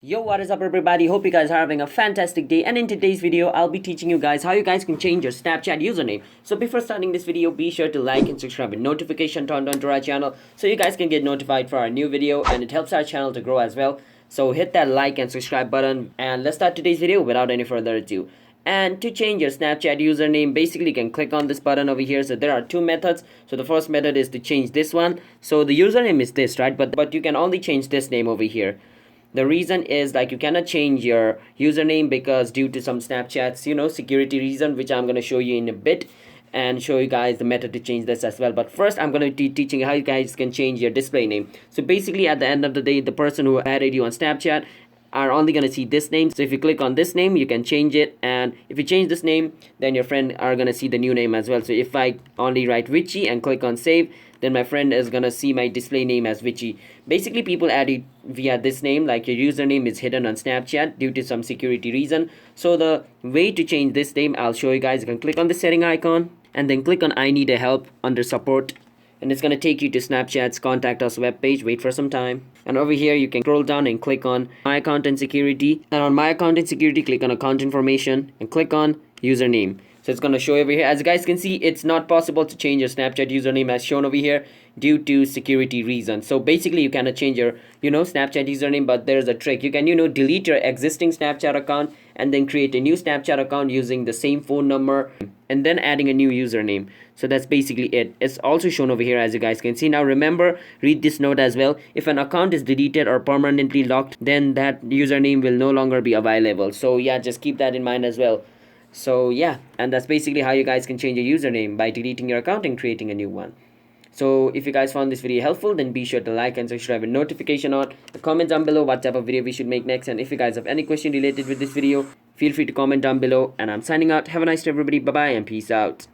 Yo, what is up everybody? Hope you guys are having a fantastic day, and in today's video I'll be teaching you guys how you guys can change your Snapchat username. So before starting this video, be sure to like and subscribe with notification turned on to our channel so you guys can get notified for our new video, and it helps our channel to grow as well. So hit that like and subscribe button, and let's start today's video without any further ado. And to change your Snapchat username, basically you can click on this button over here. So there are two methods. So the first method is to change this one. So the username is this, right? But you can only change this name over here. The reason is like you cannot change your username because due to some Snapchat's security reason, which I'm going to show you in a bit and show you guys the method to change this as well. But first I'm going to be teaching you how you guys can change your display name. So basically at the end of the day, the person who added you on Snapchat are only going to see this name. So if you click on this name, you can change it, and if you change this name, then your friend are going to see the new name as well. So if I only write Richie and click on save, then my friend is going to see my display name as Richie. Basically people add it via this name, like your username is hidden on Snapchat due to some security reason. So the way to change this name, I'll show you guys. You can click on the setting icon and then click on I need a help under support, and it's going to take you to Snapchat's contact us webpage. Wait for some time, and over here you can scroll down and click on my account and security, and on my account and security click on account information and click on username. So it's going to show over here. As you guys can see, it's not possible to change your Snapchat username as shown over here due to security reasons. So basically you cannot change your Snapchat username, but there's a trick. You can delete your existing Snapchat account and then create a new Snapchat account using the same phone number and then adding a new username. So that's basically it. It's also shown over here, as you guys can see. Now remember, read this note as well. If an account is deleted or permanently locked, then that username will no longer be available. So yeah, just keep that in mind as well. So yeah, and that's basically how you guys can change your username, by deleting your account and creating a new one. So if you guys found this video helpful, then be sure to like and subscribe with notification on. Comment down below what type of video we should make next, and if you guys have any question related with this video, feel free to comment down below. And I'm signing out. Have a nice day everybody. Bye bye and peace out.